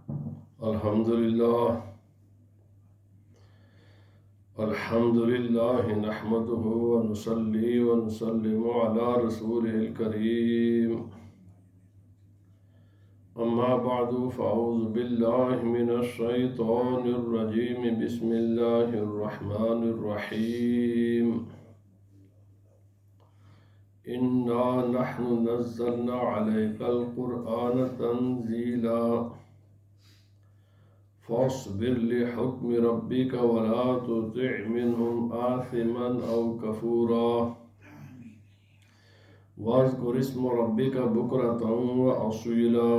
الحمد لله نحمده ونصلي ونسلم على رسوله الكريم. أما بعد فأعوذ بالله من الشيطان الرجيم. بسم الله الرحمن الرحيم. إنا نحن نزلنا عليك القرآن تنزيلا فاصبر لحكم ربك ولا تطع منهم آثما أو كفورا واذكر اسم ربك بكرة وأصيلا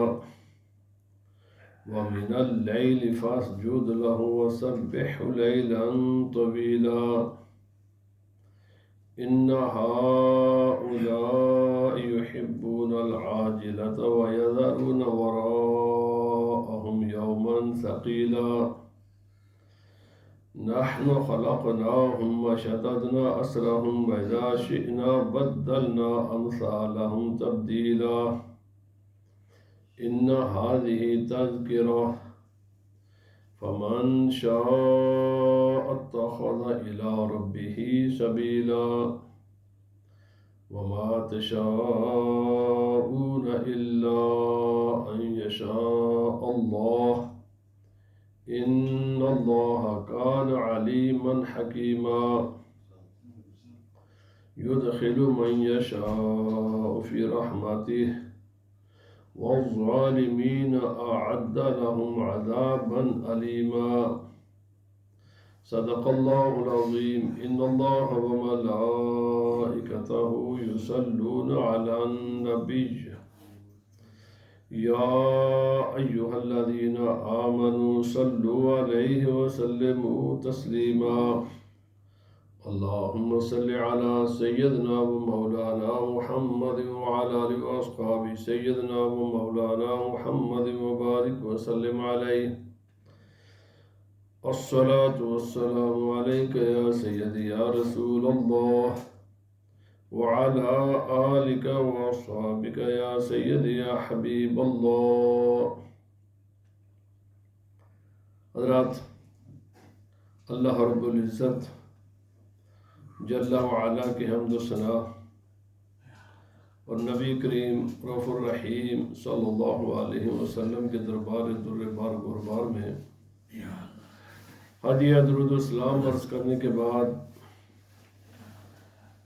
ومن الليل فاسجد له وسبح ليلا طويلا إن هؤلاء يحبون العاجلة ويذرون وراءهم يوما ثقيلا نحن خلقناهم وشددنا أسرهم وإذا شئنا بدلنا أمثالهم تبديلا إن هذه تذكرة فمن شاء اتخذ إلى ربه سبيلا وما تشاءون إلا أن يشاء الله إن الله كان عليما حكيما يدخل من يشاء في رحمته والظالمين أعد لهم عذابا أليما صدق الله العظيم. إن الله وملائكته يصلون على النبي يا أيها الذين آمنوا صلوا عليه وسلموا تسليما اللهم صل على سيدنا ومولانا محمد وعلى آله وأصحابه سيدنا ومولانا محمد وبارك وسلم عليه. الصلاة والسلام عليك يا سيدي يا رسول الله وعلى آلك وأصحابك يا سيدي يا حبيب الله. حضرات، اللہ رب العزت جل وعلا کی حمد و ثنا اور نبی کریم رؤوف الرحیم صلی اللہ علیہ وسلم کے دربار در بار گربار میں ہدیہ درود و سلام عرض کرنے کے بعد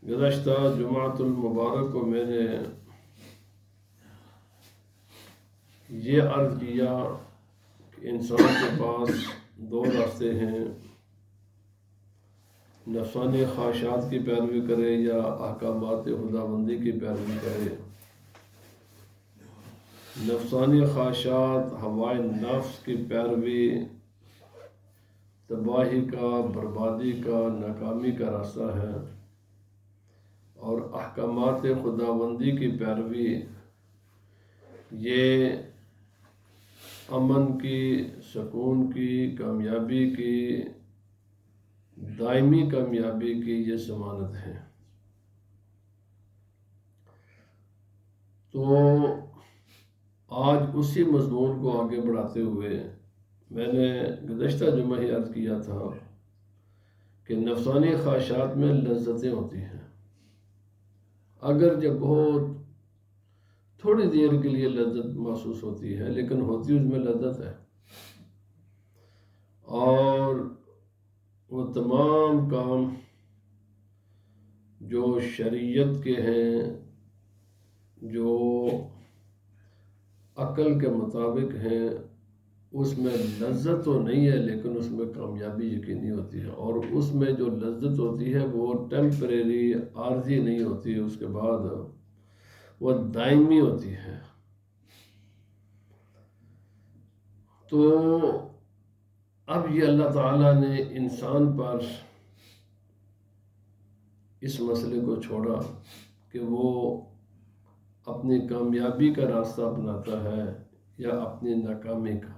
گزشتہ جمعۃ المبارک کو میں نے یہ عرض کیا کہ انسان کے پاس دو راستے ہیں، نفسانی خواہشات کی پیروی کرے یا احکامات خداوندی کی پیروی کرے۔ نفسانی خواہشات، ہوائے نفس کی پیروی تباہی کا، بربادی کا، ناکامی کا راستہ ہے، اور احکامات خداوندی کی پیروی یہ امن کی، سکون کی، کامیابی کی، دائمی کامیابی کی یہ ضمانت ہے۔ تو آج اسی مضمون کو آگے بڑھاتے ہوئے میں نے گزشتہ جمعہ ہی عرض کیا تھا کہ نفسانی خواہشات میں لذتیں ہوتی ہیں، اگر جب بہت تھوڑی دیر کے لیے لذت محسوس ہوتی ہے لیکن ہوتی اس میں لذت ہے، اور وہ تمام کام جو شریعت کے ہیں، جو عقل کے مطابق ہیں، اس میں لذت تو نہیں ہے لیکن اس میں کامیابی یقینی ہوتی ہے، اور اس میں جو لذت ہوتی ہے وہ ٹیمپریری، عارضی نہیں ہوتی ہے، اس کے بعد وہ دائمی ہوتی ہے۔ تو اب یہ اللہ تعالیٰ نے انسان پر اس مسئلے کو چھوڑا کہ وہ اپنی کامیابی کا راستہ اپناتا ہے یا اپنی ناکامی کا،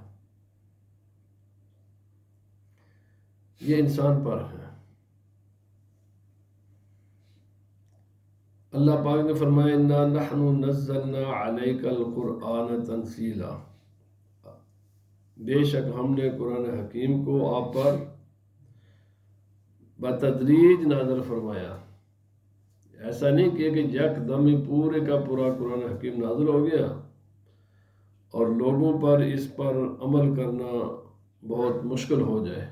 یہ انسان پر ہے۔ اللہ پاک نے فرمایا انا نحن نزلنا علیک القرآن تنزیلا، بے شک ہم نے قرآن حکیم کو آپ پر بتدریج نازل فرمایا. ایسا نہیں کہ یکدم ہی پورے کا پورا قرآن حکیم نازل ہو گیا اور لوگوں پر اس پر عمل کرنا بہت مشکل ہو جائے.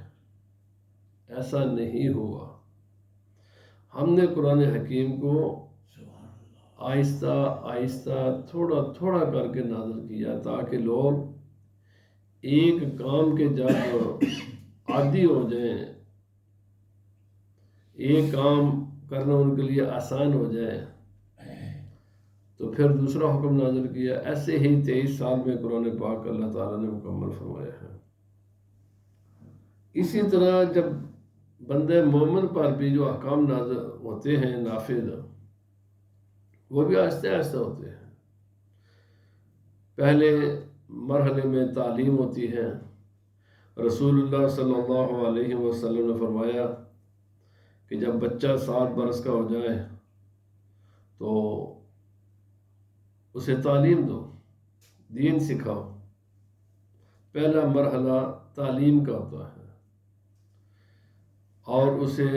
ایسا نہیں ہوا. ہم نے قرآن حکیم کو آہستہ آہستہ تھوڑا تھوڑا کر کے نازل کیا تاکہ لوگ ایک کام کے جب عادی ہو جائیں، ایک کام کرنا ان کے لیے آسان ہو جائے تو پھر دوسرا حکم نازل کیا. ایسے ہی 23 سال میں قرآن پاک اللہ تعالیٰ نے مکمل فرمایا ہے. اسی طرح جب بندے مومن پر بھی جو احکام نازل ہوتے ہیں نافذ، وہ بھی آہستہ آہستہ ہوتے ہیں. پہلے مرحلے میں تعلیم ہوتی ہے. رسول اللہ صلی اللہ علیہ وسلم نے فرمایا کہ جب بچہ 7 برس کا ہو جائے تو اسے تعلیم دو، دین سکھاؤ. پہلا مرحلہ تعلیم کا ہوتا ہے اور اسے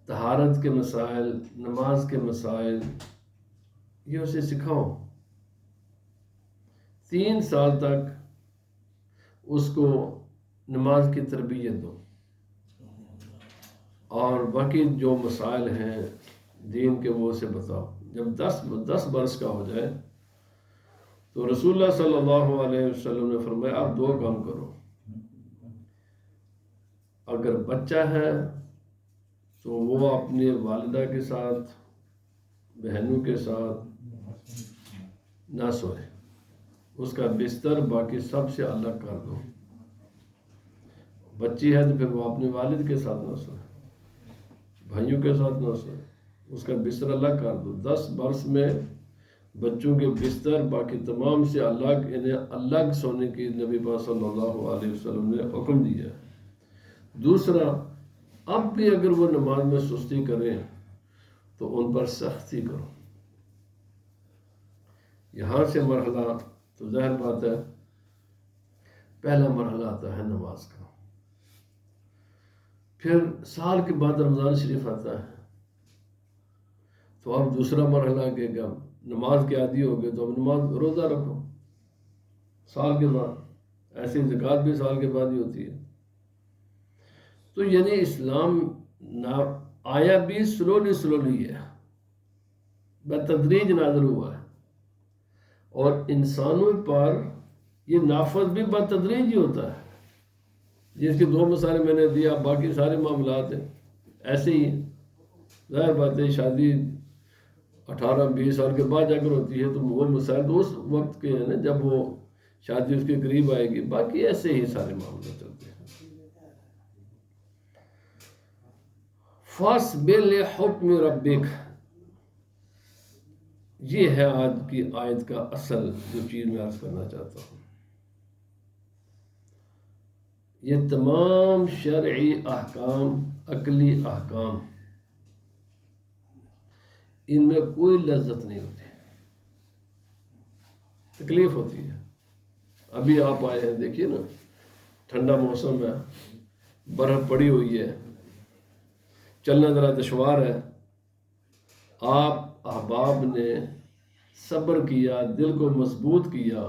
طہارت کے مسائل، نماز کے مسائل یہ اسے سکھاؤ. 3 سال تک اس کو نماز کی تربیت دو اور باقی جو مسائل ہیں دین کے وہ اسے بتاؤ. جب 10 برس کا ہو جائے تو رسول اللہ صلی اللہ علیہ وسلم نے فرمایا آپ 2 کام کرو. اگر بچہ ہے تو وہ اپنے والدہ کے ساتھ، بہنوں کے ساتھ نہ سوئے، اس کا بستر باقی سب سے الگ کر دو. بچی ہے تو پھر وہ اپنے والد کے ساتھ نہ سوئے، بھائیوں کے ساتھ نہ سوئے، اس کا بستر الگ کر دو. 10 برس میں بچوں کے بستر باقی تمام سے الگ، انہیں الگ سونے کی نبی پاک صلی اللہ علیہ وسلم نے حکم دیا. دوسرا، اب بھی اگر وہ نماز میں سستی کریں تو ان پر سختی کرو. یہاں سے مرحلہ تو ظاہر بات ہے پہلا مرحلہ آتا ہے نماز کا. پھر سال کے بعد رمضان شریف آتا ہے تو اب دوسرا مرحلہ کہ نماز کے عادی ہو گئے تو اب نماز روزہ رکھو سال کے بعد. ایسی زکوٰۃ بھی سال کے بعد ہی ہوتی ہے. تو یعنی اسلام آیا بھی سلولی ہے، بتدریج نازل ہوا ہے اور انسانوں پر یہ نافذ بھی بتدریج ہی ہوتا ہے. جس کے 2 مثالیں میں نے دیا، باقی سارے معاملات ہیں ایسے ہی. ظاہر بات ہے شادی 18-20 سال کے بعد جا کر ہوتی ہے تو وہ مسائل تو اس وقت کے ہیں نا جب وہ شادی اس کے قریب آئے گی. باقی ایسے ہی سارے معاملات چلتے ہیں. فَاصْبِرْ لِحُکْمِ رَبِّکَ، یہ ہے آج کی آیت کا اصل جو چیز میں عرض کرنا چاہتا ہوں. یہ تمام شرعی احکام، عقلی احکام، ان میں کوئی لذت نہیں ہوتی، تکلیف ہوتی ہے. ابھی آپ آئے ہیں، دیکھیے نا ٹھنڈا موسم ہے، برف پڑی ہوئی ہے، چلنا ذرا دشوار ہے. آپ احباب نے صبر کیا، دل کو مضبوط کیا،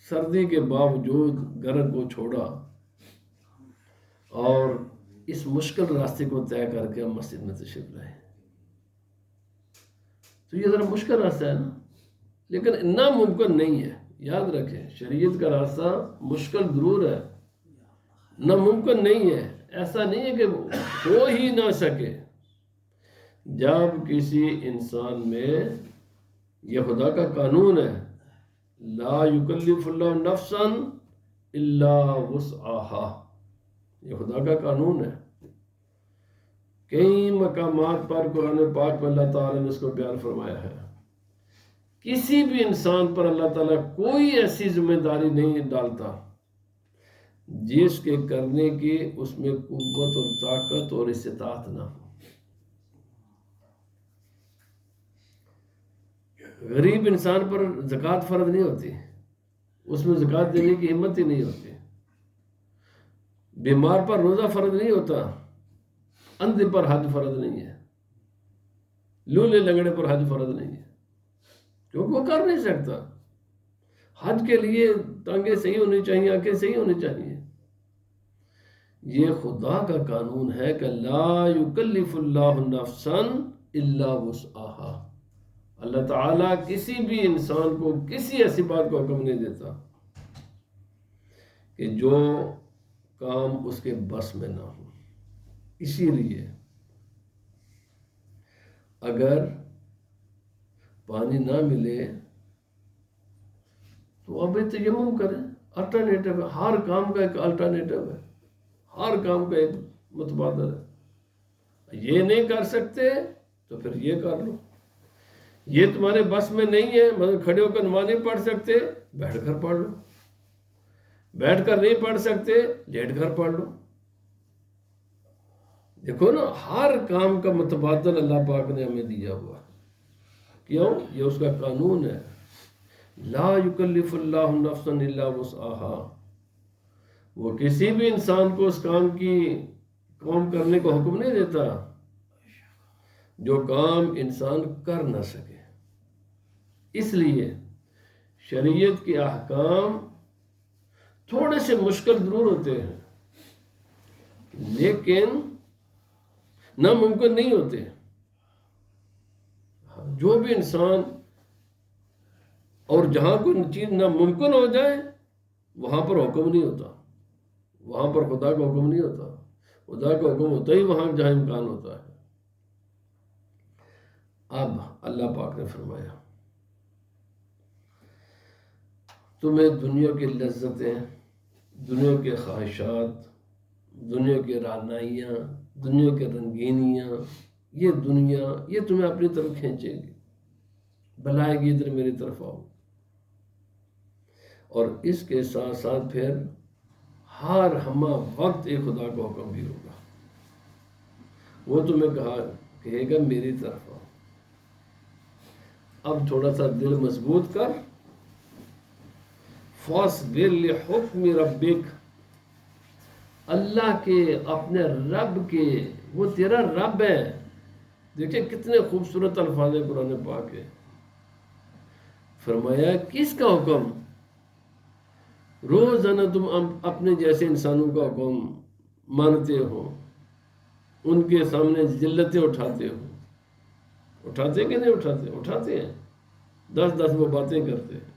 سردی کے باوجود گھر کو چھوڑا اور اس مشکل راستے کو طے کر کے ہم مسجد میں تشریف لائے. تو یہ ذرا مشکل راستہ ہے نا، لیکن ناممکن نہیں ہے. یاد رکھیں شریعت کا راستہ مشکل ضرور ہے، ناممکن نہیں ہے. ایسا نہیں ہے کہ ہو ہی نہ سکے. جب کسی انسان میں یہ خدا کا قانون ہے، لا یکلف اللہ نفسا الا وسعہا، یہ خدا کا قانون ہے. کئی مقامات پر قرآن پاک میں اللہ تعالیٰ نے اس کو بیان فرمایا ہے. کسی بھی انسان پر اللہ تعالیٰ کوئی ایسی ذمہ داری نہیں ڈالتا جس کے کرنے کی اس میں قوت اور طاقت اور استطاعت نہ ہو. غریب انسان پر زکوٰۃ فرض نہیں ہوتی، اس میں زکوٰۃ دینے کی ہمت ہی نہیں ہوتی. بیمار پر روزہ فرض نہیں ہوتا، اندھے پر حج فرض نہیں ہے، لولے لنگڑے پر حج فرض نہیں ہے، کیونکہ وہ کر نہیں سکتا. حج کے لیے ٹانگیں صحیح ہونی چاہیے، آنکھیں صحیح ہونی چاہیے. یہ خدا کا قانون ہے کہ لا یکلف اللہ نفسا الا وسعہا. اللہ تعالیٰ کسی بھی انسان کو کسی ایسی بات کو حکم نہیں دیتا کہ جو کام اس کے بس میں نہ ہو. اسی لیے اگر پانی نہ ملے تو اب تیمم کریں، الٹرنیٹو ہے. ہر کام کا ایک الٹرنیٹو ہے، ہر کام کا ایک متبادل ہے. یہ نہیں کر سکتے تو پھر یہ کر لو. یہ تمہارے بس میں نہیں ہے، مطلب کھڑے ہو کر نماز نہیں پڑھ سکتے، بیٹھ کر پڑھ لو. بیٹھ کر نہیں پڑھ سکتے، لیٹ کر پڑھ لو. دیکھو نا، ہر کام کا متبادل اللہ پاک نے ہمیں دیا ہوا. کیوں؟ یہ اس کا قانون ہے. لا یکلف اللہ نفسا الا وسعہا. وہ کسی بھی انسان کو اس کام کرنے کو حکم نہیں دیتا جو کام انسان کر نہ سکے. اس لیے شریعت کے احکام تھوڑے سے مشکل ضرور ہوتے ہیں لیکن ناممکن نہیں ہوتے. جو بھی انسان اور جہاں کوئی چیز ناممکن ہو جائے وہاں پر حکم نہیں ہوتا، وہاں پر خدا کا حکم نہیں ہوتا. خدا کا حکم ہوتا ہی وہاں جہاں امکان ہوتا ہے. اب اللہ پاک نے فرمایا تمہیں دنیا کی لذتیں، دنیا کے خواہشات، دنیا کے رعنائیاں، دنیا کے رنگینیاں، یہ دنیا یہ تمہیں اپنی طرف کھینچے گی، بلائے گی ادھر میری طرف آؤ. اور اس کے ساتھ ساتھ پھر ہر ہمہ وقت ایک خدا کا حکم بھی ہوگا. وہ تمہیں کہے گا میری طرف آؤ. اب تھوڑا سا دل مضبوط کر. فاصبر لحکم ربک، اللہ کے، اپنے رب کے، وہ تیرا رب ہے. دیکھیں کتنے خوبصورت الفاظ قرآن پاک ہے. فرمایا کس کا حکم؟ روزانہ تم اپنے جیسے انسانوں کا حکم مانتے ہو، ان کے سامنے ذلتیں اٹھاتے ہو. اٹھاتے کہ نہیں اٹھاتے؟ اٹھاتے ہیں. 10 وہ باتیں کرتے ہیں.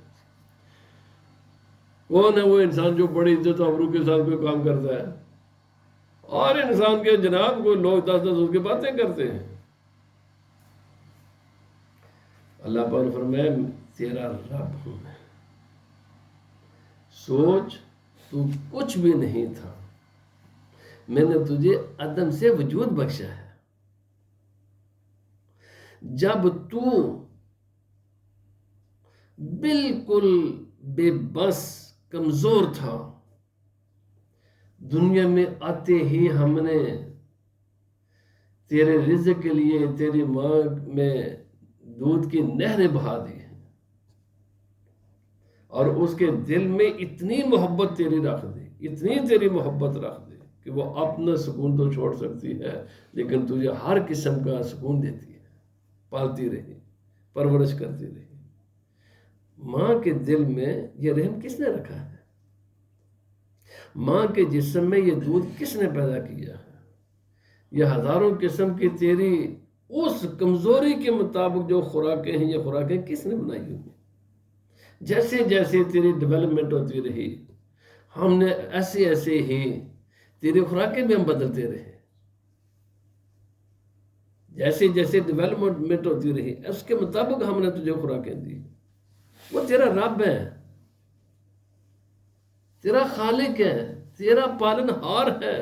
کون ہے وہ انسان جو بڑی عزت و آبرو کے ساتھ کوئی کام کرتا ہے؟ اور انسان کے جناب کو لوگ 10 اس کی باتیں کرتے ہیں. اللہ پاک نے فرمایا تیرا رب ہوں میں. سوچ تو کچھ بھی نہیں تھا، میں نے تجھے عدم سے وجود بخشا ہے. جب تو بالکل بے بس کمزور تھا، دنیا میں آتے ہی ہم نے تیرے رزق کے لیے تیری ماں میں دودھ کی نہریں بہا دی ہیں، اور اس کے دل میں اتنی محبت تیری رکھ دی، اتنی تیری محبت رکھ دی کہ وہ اپنا سکون تو چھوڑ سکتی ہے لیکن تجھے ہر قسم کا سکون دیتی ہے. پالتی رہی، پرورش کرتی رہی. ماں کے دل میں یہ رحم کس نے رکھا ہے؟ ماں کے جسم میں یہ دودھ کس نے پیدا کیا ہے؟ یہ ہزاروں قسم کی تیری اس کمزوری کے مطابق جو خوراکیں ہیں، یہ خوراکیں کس نے بنائی ہوئی؟ جیسے جیسے تیری ڈیولپمنٹ ہوتی رہی، ہم نے ایسے ہی تیری خوراکیں بھی ہم بدلتے رہے. جیسے جیسے ڈیولپمنٹ ہوتی رہی اس کے مطابق ہم نے تجھے خوراکیں دی. وہ تیرا رب ہے، تیرا خالق ہے، تیرا پالن ہار ہے.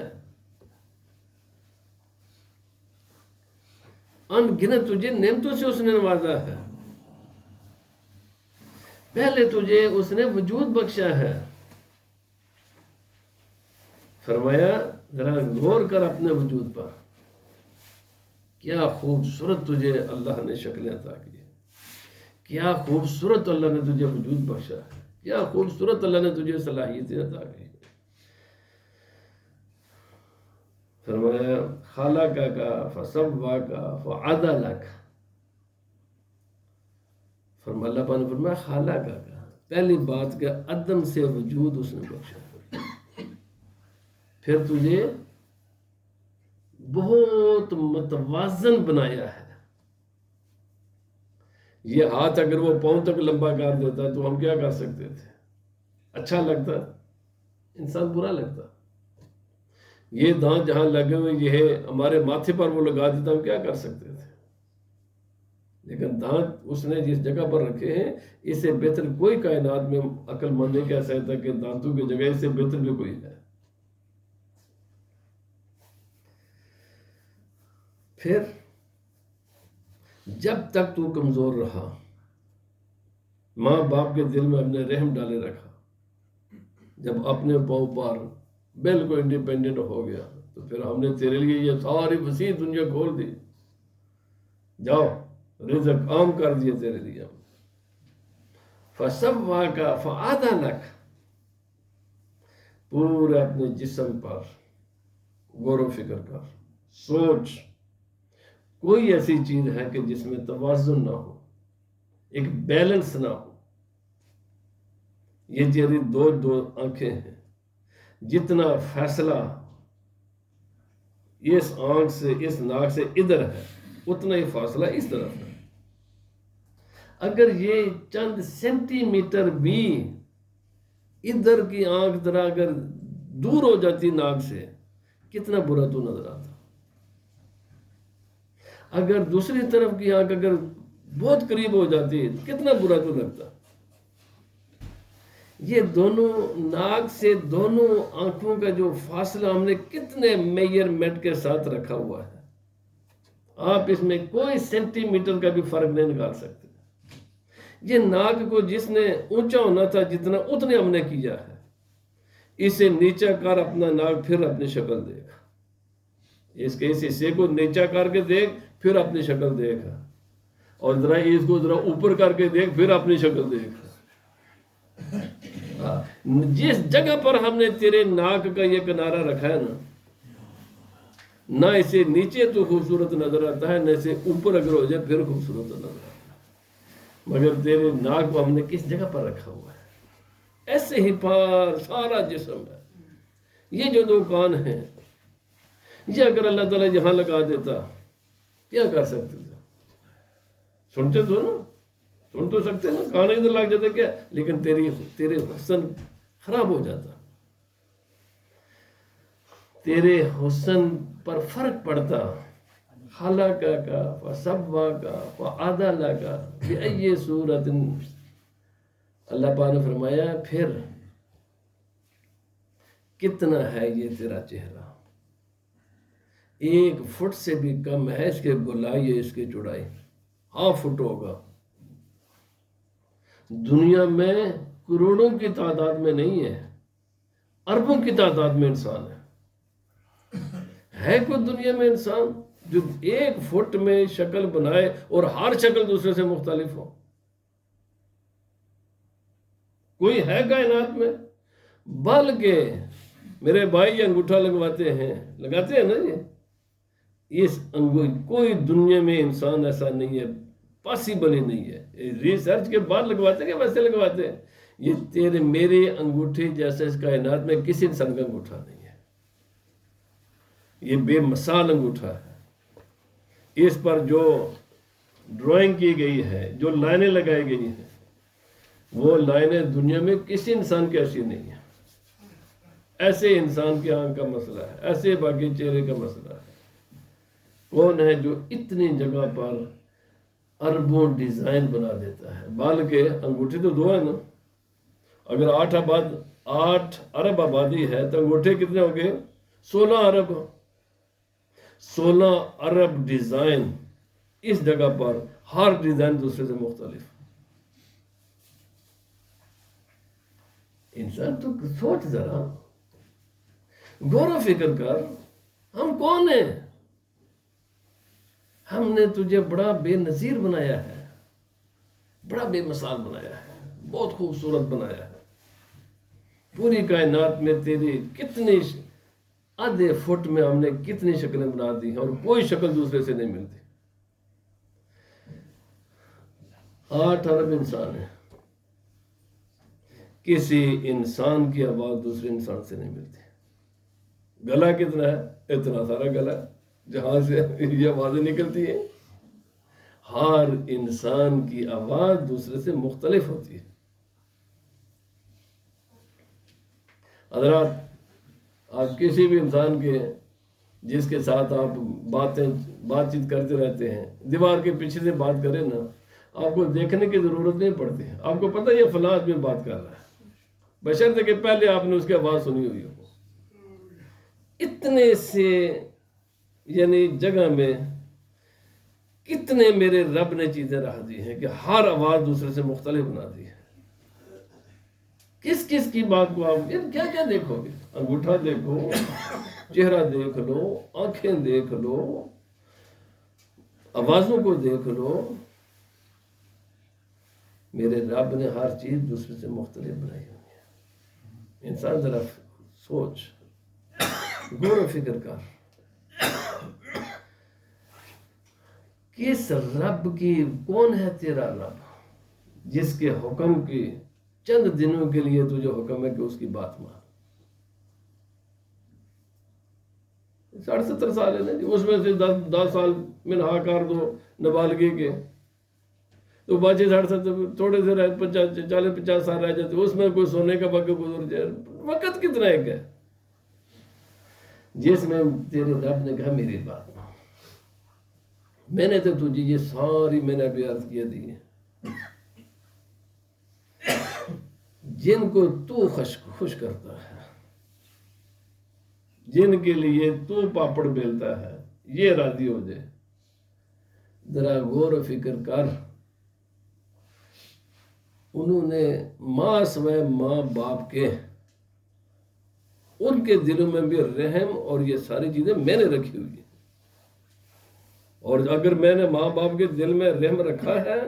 ان گنت تجھے نعمتوں سے اس نے نوازا ہے. پہلے تجھے اس نے وجود بخشا ہے. فرمایا ذرا غور کر اپنے وجود پر، کیا خوبصورت تجھے اللہ نے شکلیں عطا کی ہے، کیا خوبصورت اللہ نے تجھے وجود بخشا ہے، کیا خوبصورت اللہ نے تجھے صلاحیتیں عطا کی. فرمایا خلقک فسواک فعدلک. فرمایا اللہ پاک نے فرمایا خلقک، پہلی بات کہ عدم سے وجود اس نے بخشا، پھر تجھے بہت متوازن بنایا ہے. یہ ہاتھ اگر وہ پاؤں تک لمبا کر دیتا تو ہم کیا کر سکتے تھے؟ اچھا لگتا؟ انسان برا لگتا. یہ دانت جہاں لگے ہوئے یہ ہمارے ماتھے پر وہ لگا دیتا ہم کیا کر سکتے تھے؟ لیکن دانت اس نے جس جگہ پر رکھے ہیں اس سے بہتر کوئی کائنات میں عقل مند نہیں کہہ سکتا کہ دانتوں کی جگہ اس سے بہتر بھی کوئی ہے. پھر جب تک تو کمزور رہا، ماں باپ کے دل میں اپنے رحم ڈالے رکھا، جب اپنے پاؤں پر بالکل انڈیپینڈنٹ ہو گیا تو پھر ہم نے تیرے لیے یہ ساری وسیع دنیا کھول دی. جاؤ رزق عام کر دیے تیرے لیے. فسواک فعدلک، پورے اپنے جسم پر غور و فکر کر، سوچ کوئی ایسی چیز ہے کہ جس میں توازن نہ ہو، ایک بیلنس نہ ہو. یہ تیری دو آنکھیں ہیں، جتنا فیصلہ اس آنکھ سے اس ناک سے ادھر ہے اتنا ہی فاصلہ اس طرف ہے. اگر یہ چند سینٹی میٹر بھی ادھر کی آنکھ ذرا اگر دور ہو جاتی ناک سے کتنا برا تو نظر آتا. اگر دوسری طرف کی آنکھ اگر بہت قریب ہو جاتی کتنا برا تو لگتا. یہ دونوں ناک سے دونوں آنکھوں کا جو فاصلہ ہم نے کتنے میجرمنٹ کے ساتھ رکھا ہوا ہے، آپ اس میں کوئی سینٹی میٹر کا بھی فرق نہیں نکال سکتے. یہ ناک کو جس نے اونچا ہونا تھا جتنا اتنے ہم نے کیا ہے، اسے نیچا کر اپنا ناک پھر اپنی شکل دیکھ، اس کے اس حصے کو نیچا کر کے دیکھ پھر اپنی شکل دیکھ، اور ذرا اس کو ذرا اوپر کر کے دیکھ پھر اپنی شکل دیکھ. جس جگہ پر ہم نے تیرے ناک کا یہ کنارہ رکھا ہے نا، نہ اسے نیچے تو خوبصورت نظر آتا ہے نہ اسے اوپر اگر ہو جائے پھر خوبصورت نظر آتا ہے. مگر تیرے ناک کو ہم نے کس جگہ پر رکھا ہوا ہے؟ ایسے ہی پر سارا جسم ہے. یہ جو دو کان ہیں یہ اگر اللہ تعالیٰ یہاں لگا دیتا کیا کر سکتے تھے؟ سنتے تو نا، سن تو سکتے نا، کان ادھر لگ جاتے کیا، لیکن تیرے حسن خراب ہو جاتا، تیرے حسن پر فرق پڑتا. خلقک فسواک فعدلک بأی صورت. اللہ پاک نے فرمایا پھر کتنا ہے یہ تیرا چہرہ، 1 فٹ سے بھی کم ہے اس کے گولائی ہے، اس کی چوڑائی 1/2 فٹ ہوگا. دنیا میں کروڑوں کی تعداد میں نہیں ہے، اربوں کی تعداد میں انسان ہے کوئی دنیا میں انسان جو 1 فٹ میں شکل بنائے اور ہر شکل دوسرے سے مختلف ہو؟ کوئی ہے کائنات میں؟ بلکہ میرے بھائی یہ انگوٹھا لگواتے ہیں نا، اس کوئی دنیا میں انسان ایسا نہیں ہے، پاسبل ہی نہیں ہے. ریسرچ کے بعد لگواتے ہیں کہ ویسے لگواتے ہیں؟ یہ تیرے میرے انگوٹھے جیسے اس کائنات میں کسی انسان کا انگوٹھا نہیں ہے. یہ بے مثال انگوٹھا ہے. اس پر جو ڈرائنگ کی گئی ہے، جو لائنیں لگائی گئی ہیں، وہ لائنیں دنیا میں کسی انسان کی ایسی نہیں ہے. ایسے انسان کی آنکھ کا مسئلہ ہے، ایسے باقی چہرے کا مسئلہ ہے. کون ہے جو اتنی جگہ پر اربوں ڈیزائن بنا دیتا ہے؟ بلکہ انگوٹھے تو 2 ہیں نا. اگر 8 ارب آبادی ہے تو انگوٹھے کتنے ہوں گے؟ 16 ارب. 16 ارب ڈیزائن اس جگہ پر، ہر ڈیزائن دوسرے سے مختلف. انسان تو سوچ ذرا، غور و فکر کر، ہم کون ہیں؟ ہم نے تجھے بڑا بے نظیر بنایا ہے، بڑا بے مثال بنایا ہے، بہت خوبصورت بنایا ہے. پوری کائنات میں تیری کتنی آدھے فٹ میں ہم نے کتنی شکلیں بنا دی ہیں اور کوئی شکل دوسرے سے نہیں ملتی. 8 ارب انسان ہیں. کسی انسان کی آواز دوسرے انسان سے نہیں ملتی. گلا کتنا ہے؟ اتنا سارا گلا جہاں سے یہ آوازیں نکلتی ہیں. ہر انسان کی آواز دوسرے سے مختلف ہوتی ہے. حضرات، آپ کسی بھی انسان کے جس کے ساتھ آپ بات چیت کرتے رہتے ہیں، دیوار کے پیچھے سے بات کریں نا، آپ کو دیکھنے کی ضرورت نہیں پڑتی. آپ کو پتہ یہ فلاں آدمی بات کر رہا ہے، بشرطے کہ پہلے آپ نے اس کی آواز سنی ہوئی ہو. اتنے سے یعنی جگہ میں کتنے میرے رب نے چیزیں رکھ دی ہیں کہ ہر آواز دوسرے سے مختلف بنا دی ہے. کس کس کی بات کو آپ کیا کیا دیکھو گے؟ انگوٹھا دیکھو، چہرہ دیکھ لو، آنکھیں دیکھ لو، آوازوں کو دیکھ لو. میرے رب نے ہر چیز دوسرے سے مختلف بنائی ہوئی ہے. انسان ذرا سوچ، غور و فکر کر. کس رب کی، کون ہے تیرا رب جس کے حکم کی چند دنوں کے لیے تجھے حکم ہے کہ اس کی بات مان. 60-70 سال ہے نا جی، اس میں سے 10 سال منہا کر دو نابالغی کے، تو باقی 60-70 تھوڑے سے رہ 40-50 سال رہ جاتے. اس میں کوئی سونے کا وقت گزر جائے. وقت کتنا ایک ہے جس میں تیرے رب نے کہا میری بات مان. میں نے تو تجھے یہ ساری میں نے ابھی عرض کیا دی ہے، جن کو تو خوش کرتا ہے، جن کے لیے تو پاپڑ بیلتا ہے، یہ راضی ہو جائے. ذرا غور و فکر کر. انہوں نے ماں سوائے ماں باپ کے، ان کے دلوں میں بھی رحم اور یہ ساری چیزیں میں نے رکھی ہوئی ہیں. اور اگر میں نے ماں باپ کے دل میں رحم رکھا ہے،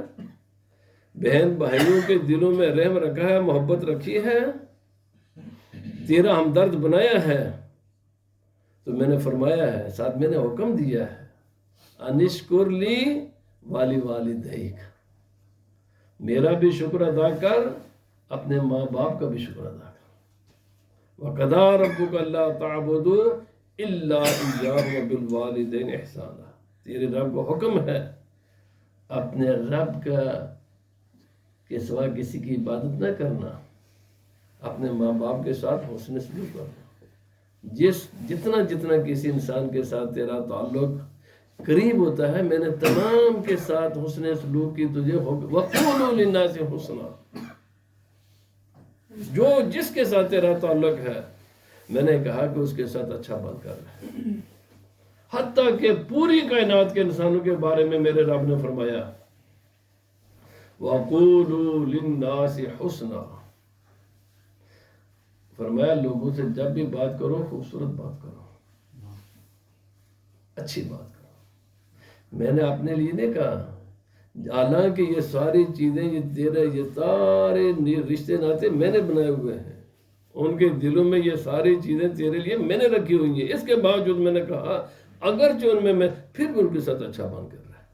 بہن بھائیوں کے دلوں میں رحم رکھا ہے، محبت رکھی ہے، تیرا ہمدرد بنایا ہے، تو میں نے فرمایا ہے، ساتھ میں نے حکم دیا ہے، انشکر لی والی والدیک، میرا بھی شکر ادا کر، اپنے ماں باپ کا بھی شکر ادا کر. وَقَضَىٰ رَبُّكَ أَلَّا تَعْبُدُوا إِلَّا إِيَّاهُ وَبِالْوَالِدَيْنِ إِحْسَانًا. تیرے رب کو حکم ہے اپنے رب کا کے سوا کسی کی عبادت نہ کرنا، اپنے ماں باپ کے ساتھ حسن سلوک کرنا. جتنا کسی انسان کے ساتھ تیرا تعلق قریب ہوتا ہے، میں نے تمام کے ساتھ حسن سلوک کی تجھے وَقُولُوا لِلنَّاسِ حُسْنًا. جو جس کے ساتھ تیرا تعلق ہے، میں نے کہا کہ اس کے ساتھ اچھا بات کر رہا ہے. حتیٰ کہ پوری کائنات کے انسانوں کے بارے میں میرے رب نے فرمایا وَقُولُوا لِلنَّاسِ حُسْنًا. فرمایا لوگوں سے جب بھی بات کرو خوبصورت بات کرو، اچھی بات کرو. میں نے اپنے لیے نہیں کہا، حالانکہ یہ ساری چیزیں، یہ سارے رشتے ناطے میں نے بنائے ہوئے ہیں، ان کے دلوں میں یہ ساری چیزیں تیرے لیے میں نے رکھی ہوئی ہیں. اس کے باوجود میں نے کہا اگرچہ ان میں پھر بھی ان کے ساتھ اچھا بن کر رہا ہے.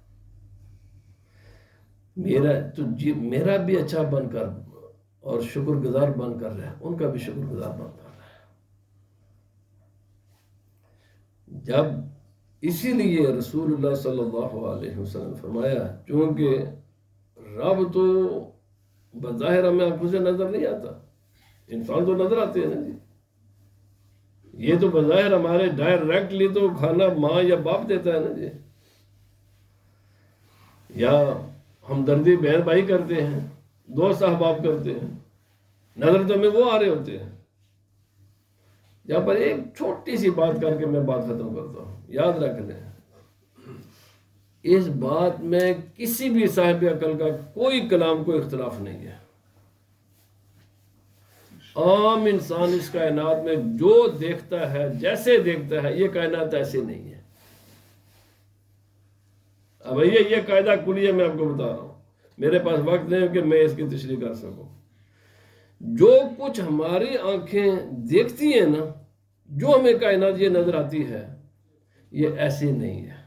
میرا بھی اچھا بن کر اور شکر گزار بن کر رہا ہے، ان کا بھی شکر گزار بن کر رہا ہے. جب اسی لیے رسول اللہ صلی اللہ علیہ وسلم فرمایا، چونکہ رب تو بظاہر ہمیں آنکھوں سے نظر نہیں آتا، انسان تو نظر آتے ہیں نا جی. یہ تو بظاہر ہمارے ڈائریکٹلی تو کھانا ماں یا باپ دیتا ہے نا جی، یا ہمدردی بہن بھائی کرتے ہیں، دوست احباب کرتے ہیں، نظر تو ہمیں وہ آ رہے ہوتے ہیں. یہاں پر ایک چھوٹی سی بات کر کے میں بات ختم کرتا ہوں. یاد رکھ لیں، اس بات میں کسی بھی صاحب عقل کا کوئی کلام کوئی اختلاف نہیں ہے. عام انسان اس کائنات میں جو دیکھتا ہے، جیسے دیکھتا ہے، یہ کائنات ایسے نہیں ہے. اب یہ قاعدہ کلیہ میں آپ کو بتا رہا ہوں، میرے پاس وقت نہیں ہے کہ میں اس کی تشریح کر سکوں. جو کچھ ہماری آنکھیں دیکھتی ہیں نا، جو ہمیں کائنات یہ نظر آتی ہے، یہ ایسی نہیں ہے.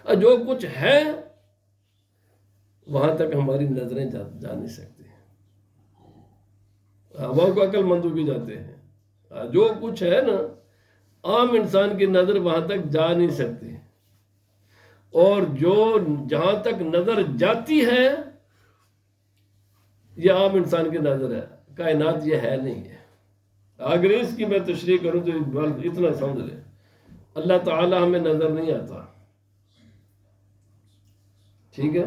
اور جو کچھ ہے وہاں تک ہماری نظریں جا نہیں سکتی. وہ کو عقل مندوں کی جاتے ہیں. جو کچھ ہے نا، عام انسان کی نظر وہاں تک جا نہیں سکتی. اور جو جہاں تک نظر جاتی ہے یہ عام انسان کی نظر ہے، کائنات یہ ہے نہیں ہے. اگر اس کی میں تشریح کروں تو اتنا سمجھ لے، اللہ تعالی ہمیں نظر نہیں آتا، ٹھیک ہے،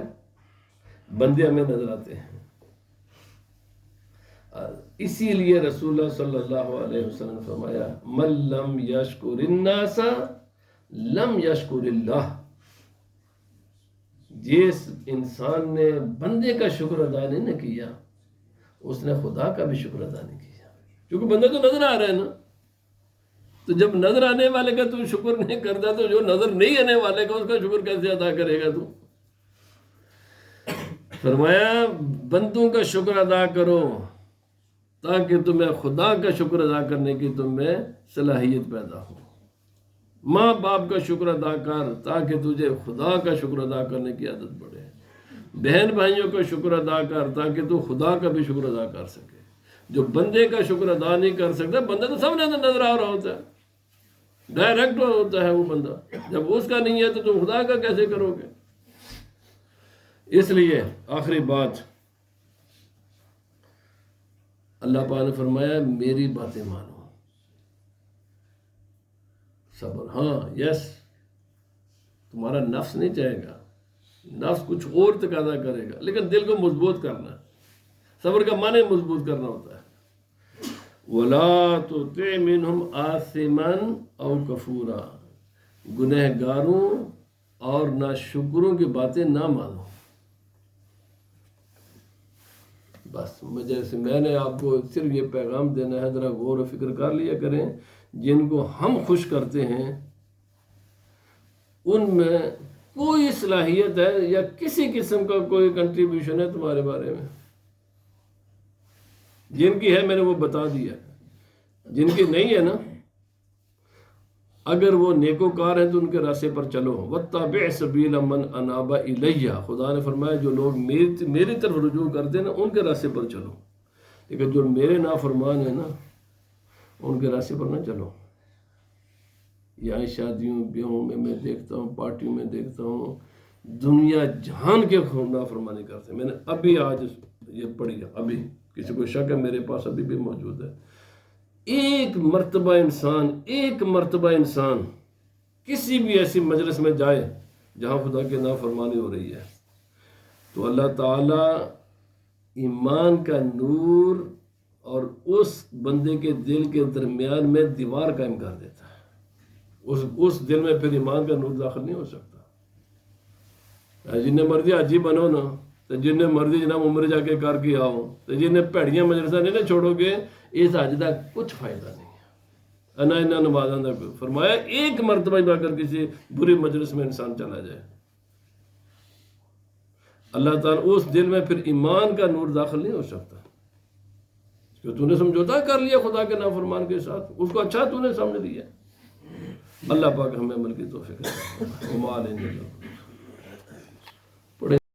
بندے ہمیں نظر آتے ہیں. اسی لیے رسول اللہ صلی اللہ علیہ وسلم نے فرمایا من لم یشکر الناس لم یشکر اللہ. جس انسان نے بندے کا شکر ادا نہیں نہ کیا، اس نے خدا کا بھی شکر ادا نہیں کیا. کیونکہ بندہ تو نظر آ رہا ہے نا، تو جب نظر آنے والے کا تو شکر نہیں کرتا تو جو نظر نہیں آنے والے کا اس کا شکر کیسے ادا کرے گا تو؟ فرمایا بندوں کا شکر ادا کرو تاکہ تمہیں خدا کا شکر ادا کرنے کی تم میں صلاحیت پیدا ہو. ماں باپ کا شکر ادا کر تاکہ تجھے خدا کا شکر ادا کرنے کی عادت بڑھے. بہن بھائیوں کا شکر ادا کر تاکہ تو خدا کا بھی شکر ادا کر سکے. جو بندے کا شکر ادا نہیں کر سکتا، بندہ تو سب نے نظر آ رہا ہوتا ہے، ڈائریکٹ ہوتا ہے وہ بندہ. جب اس کا نہیں ہے تو تم خدا کا کیسے کرو گے؟ اس لیے آخری بات اللہ پاک نے فرمایا میری باتیں مانو. صبر، ہاں یس، تمہارا نفس نہیں چاہے گا، نفس کچھ اور تقاضا کرے گا، لیکن دل کو مضبوط کرنا. صبر کا معنی مضبوط کرنا ہوتا ہے. وَلَا تُطِعْ مِنْهُمْ آثِمًا أَوْ كَفُورًا. گنہگاروں اور ناشکروں کی باتیں نہ مانو. بس جیسے میں نے آپ کو صرف یہ پیغام دینا ہے، ذرا غور و فکر کر لیا کریں. جن کو ہم خوش کرتے ہیں ان میں کوئی صلاحیت ہے یا کسی قسم کا کوئی کنٹریبیوشن ہے تمہارے بارے میں؟ جن کی ہے میں نے وہ بتا دیا. جن کی نہیں ہے نا، اگر وہ نیکوکار ہیں تو ان کے راستے پر چلو. وَاتَّبِعْ سَبِيلَ مَنْ أَنَابَ إِلَيَّ. خدا نے فرمایا جو لوگ میری طرف رجوع کرتے ہیں نا ان کے راستے پر چلو، لیکن جو میرے نافرمان ہیں نا ان کے راستے پر نہ چلو. یہاں شادیوں بیاہوں میں دیکھتا ہوں، پارٹیوں میں دیکھتا ہوں، دنیا جہان کے نافرمانی کرتے ہیں. میں نے ابھی آج یہ پڑھی ہے، ابھی کسی کو شک ہے میرے پاس ابھی بھی موجود ہے. ایک مرتبہ انسان کسی بھی ایسی مجلس میں جائے جہاں خدا کی نافرمانی ہو رہی ہے تو اللہ تعالیٰ ایمان کا نور اور اس بندے کے دل کے درمیان میں دیوار قائم کر دیتا ہے. اس دل میں پھر ایمان کا نور داخل نہیں ہو سکتا. جن مرضی حاجی بنو نا، تو جن مرضی جناب عمر جا کے کر کے آؤ، تو جن بھڑیاں مجلساں نہیں نہ چھوڑو گے، اس حج کا کچھ فائدہ نہیں ہے. انہوں نمازاں کا فرمایا ایک مرتبہ اگر کسی بری مجلس میں انسان چلا جائے، اللہ تعالیٰ اس دل میں پھر ایمان کا نور داخل نہیں ہو سکتا. کہ تو نے سمجھوتا کر لیا خدا کے نافرمان کے ساتھ، اس کو اچھا تو نے سمجھ لیا. اللہ پاک ہمیں عمل کی توفیق دے.